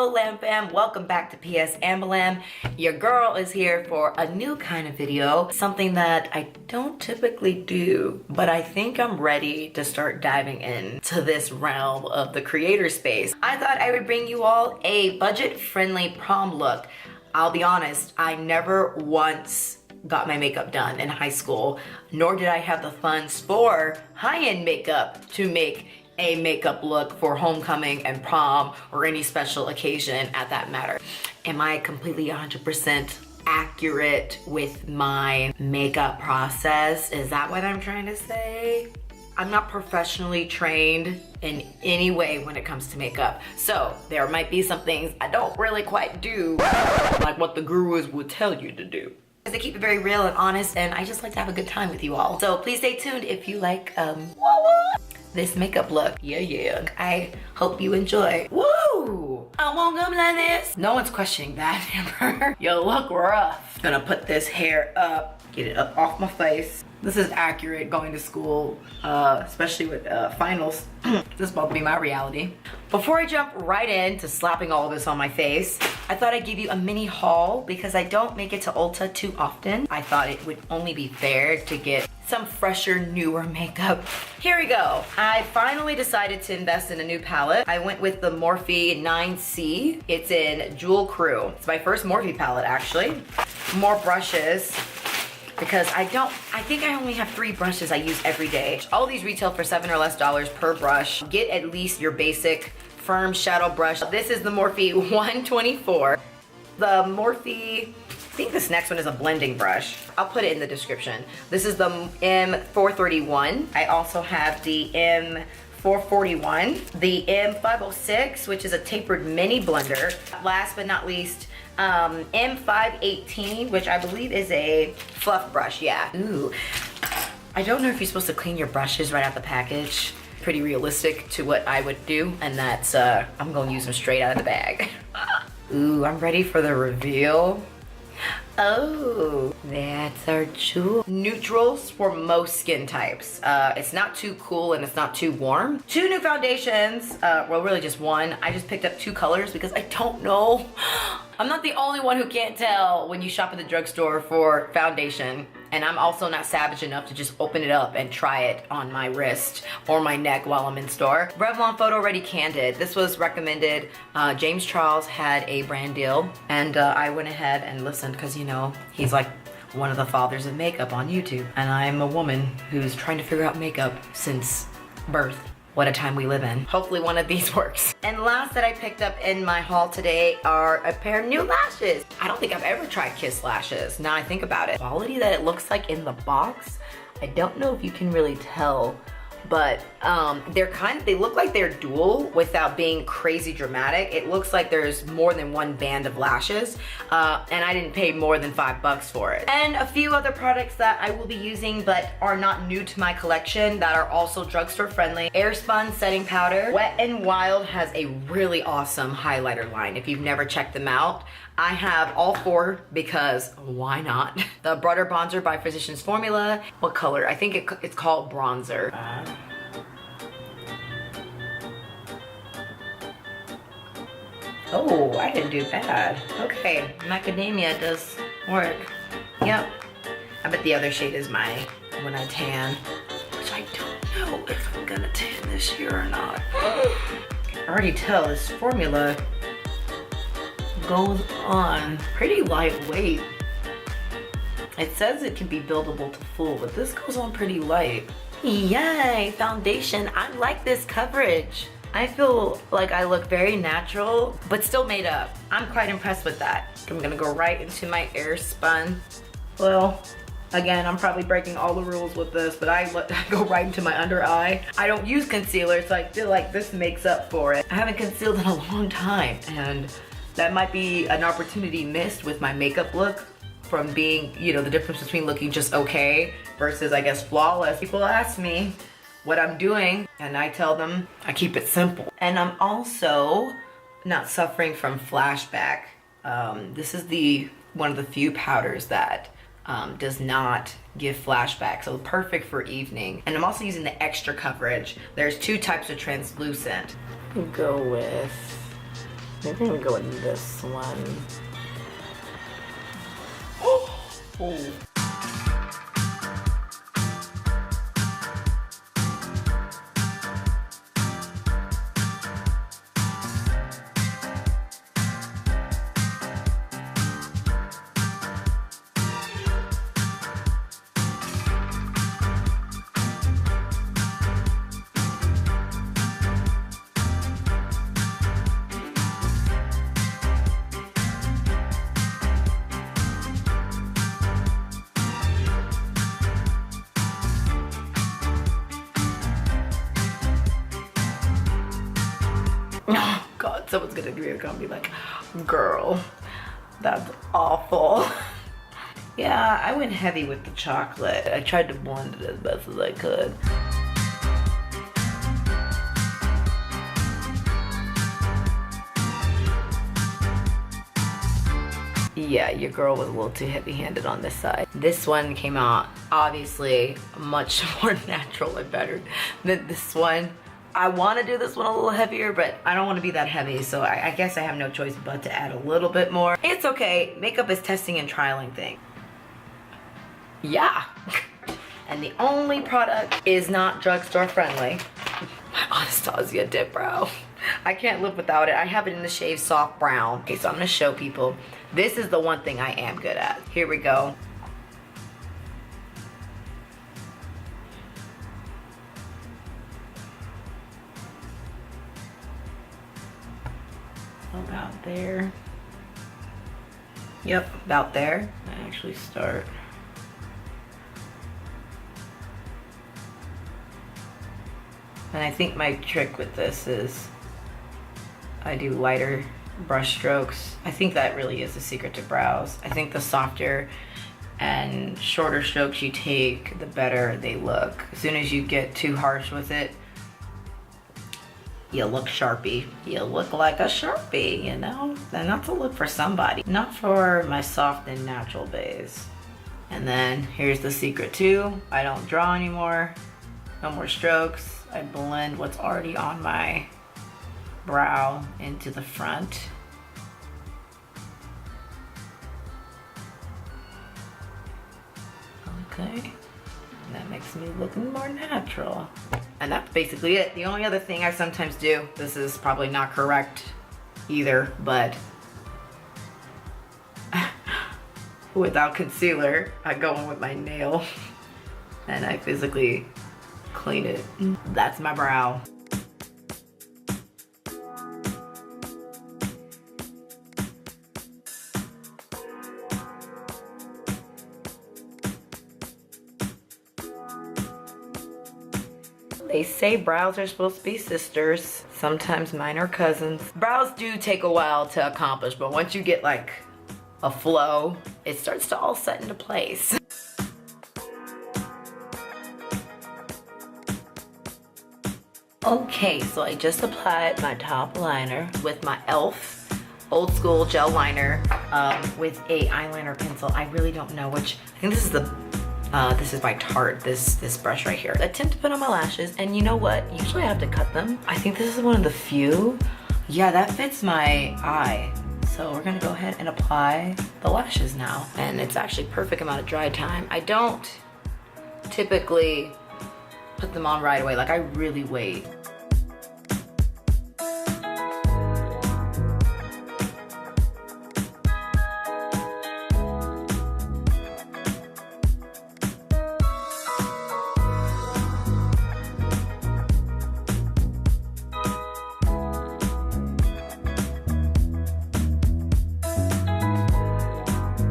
Hello Lamb fam, welcome back to PS Ambalamb. Your girl is here for a new kind of video, something that I don't typically do, but I think I'm ready to start diving into this realm of the creator space. I thought I would bring you all a budget-friendly prom look. I'll be honest, I never once got my makeup done in high school, nor did I have the funds for high-end makeup to make a makeup look for homecoming and prom or any special occasion at that matter. Am I completely 100% accurate with my makeup process? Is that what I'm trying to say? I'm not professionally trained in any way when it comes to makeup. So there might be some things I don't really quite do, like what the gurus would tell you to do. They keep it very real and honest, and I just like to have a good time with you all. So please stay tuned if you like this makeup look. Yeah. I hope you enjoy. Woo! I woke up like this. No one's questioning that, Amber. You look rough. Gonna put this hair up, get it up off my face. This is accurate going to school, especially with finals. This is about to be my reality. Before I jump right into slapping all this on my face, I thought I'd give you a mini haul because I don't make it to Ulta too often. I thought it would only be fair to get some fresher, newer makeup. Here we go. I finally decided to invest in a new palette. I went with the Morphe 9C. It's in Jewel Crew. It's my first Morphe palette actually. More brushes, because I think I only have 3 brushes I use every day. All these retail for $7 or less per brush. Get at least your basic firm shadow brush. This is the Morphe 124. The Morphe, I think this next one is a blending brush. I'll put it in the description. This is the M431. I also have the M441, the M506, which is a tapered mini blender. Last but not least, M518, which I believe is a fluff brush, yeah. Ooh, I don't know if you're supposed to clean your brushes right out the package. Pretty realistic to what I would do, and that's, I'm gonna use them straight out of the bag. Ooh, I'm ready for the reveal. Oh, that's our jewel. Neutrals for most skin types. It's not too cool and it's not too warm. 2 new foundations, well really just one. I just picked up 2 colors because I don't know. I'm not the only one who can't tell when you shop at the drugstore for foundation. And I'm also not savage enough to just open it up and try it on my wrist or my neck while I'm in store. Revlon Photo Ready Candid. This was recommended. James Charles had a brand deal, and I went ahead and listened because, you know, he's like one of the fathers of makeup on YouTube. And I'm a woman who's trying to figure out makeup since birth. What a time we live in. Hopefully one of these works. And last that I picked up in my haul today are a pair of new lashes. I don't think I've ever tried Kiss lashes. Now I think about it. Quality that it looks like in the box, I don't know if you can really tell, but they look like they're dual without being crazy dramatic. It looks like there's more than one band of lashes, and I didn't pay more than $5 for it. And a few other products that I will be using but are not new to my collection that are also drugstore friendly. Airspun setting powder. Wet n Wild has a really awesome highlighter line if you've never checked them out. I have all 4 because why not? The Butter Bronzer by Physicians Formula. What color? I think it's called Bronzer. Oh, I didn't do bad. Okay, macadamia does work. Yep. I bet the other shade is my when I tan, which I don't know if I'm gonna tan this year or not. I already tell this formula goes on pretty lightweight. It says it can be buildable to full, but this goes on pretty light. Yay, foundation. I like this coverage. I feel like I look very natural, but still made up. I'm quite impressed with that. I'm gonna go right into my Airspun. Well, again, I'm probably breaking all the rules with this, but I go right into my under eye. I don't use concealer, so I feel like this makes up for it. I haven't concealed in a long time, and that might be an opportunity missed with my makeup look from being, you know, the difference between looking just okay versus, I guess, flawless. People ask me what I'm doing, and I tell them I keep it simple. And I'm also not suffering from flashback. This is one of the few powders that does not give flashback, so perfect for evening. And I'm also using the extra coverage. There's 2 types of translucent. Go with Maybe I'm gonna go with this one. Oh. Oh God, someone's gonna be like, girl, that's awful. Yeah, I went heavy with the chocolate. I tried to blend it as best as I could. Yeah, your girl was a little too heavy-handed on this side. This one came out obviously much more natural and better than this one. I want to do this one a little heavier, but I don't want to be that heavy, so I guess I have no choice but to add a little bit more. It's okay. Makeup is testing and trialing thing. Yeah. And the only product is not drugstore friendly. My Anastasia dip brow. I can't live without it. I have it in the shade soft brown. Okay, so I'm gonna show people. This is the one thing I am good at. Here we go. About there. Yep, about there. I actually start. And I think my trick with this is I do lighter brush strokes. I think that really is the secret to brows. I think the softer and shorter strokes you take, the better they look. As soon as you get too harsh with it, you look Sharpie. You look like a Sharpie, you know? And that's a look for somebody, not for my soft and natural base. And then here's the secret too. I don't draw anymore. No more strokes. I blend what's already on my brow into the front. Okay. And that makes me look more natural. And that's basically it. The only other thing I sometimes do, this is probably not correct either, but without concealer, I go in with my nail and I physically clean it. That's my brow. They say brows are supposed to be sisters. Sometimes mine are cousins. Brows do take a while to accomplish, but once you get like a flow, it starts to all set into place. Okay, so I just applied my top liner with my e.l.f. old school gel liner with a eyeliner pencil. I really don't know which. I think this is the this is by Tarte, this brush right here. I attempt to put on my lashes, and you know what? Usually I have to cut them. I think this is one of the few. Yeah, that fits my eye. So we're gonna go ahead and apply the lashes now. And it's actually perfect amount of dry time. I don't typically put them on right away. Like, I really wait.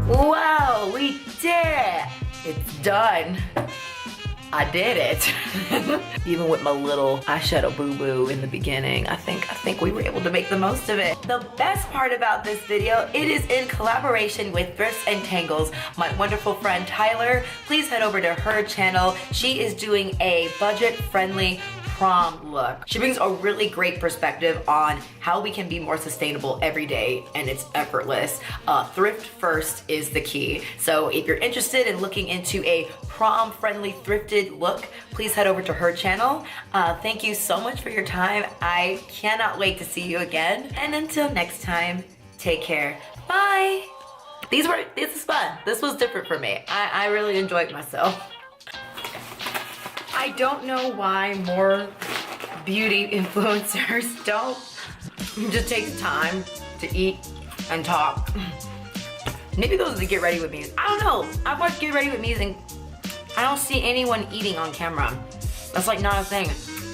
Wow, we did it! It's done. I did it. Even with my little eyeshadow boo-boo in the beginning, I think we were able to make the most of it. The best part about this video, it is in collaboration with Thrifts and Tangles, my wonderful friend Tyler. Please head over to her channel. She is doing a budget-friendly prom look. She brings a really great perspective on how we can be more sustainable every day, and it's effortless. Thrift first is the key. So if you're interested in looking into a prom-friendly thrifted look, please head over to her channel. Thank you so much for your time. I cannot wait to see you again. And until next time, take care. Bye. This is fun. This was different for me. I really enjoyed myself. I don't know why more beauty influencers don't just take time to eat and talk. Maybe those are the Get Ready With Me's. I don't know. I've watched Get Ready With Me's and I don't see anyone eating on camera. That's like not a thing.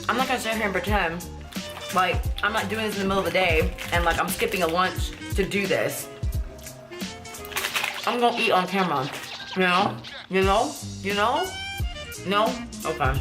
I'm not gonna sit here and pretend like I'm not doing this in the middle of the day and like I'm skipping a lunch to do this. I'm gonna eat on camera. You know? You know? You know? No? Okay.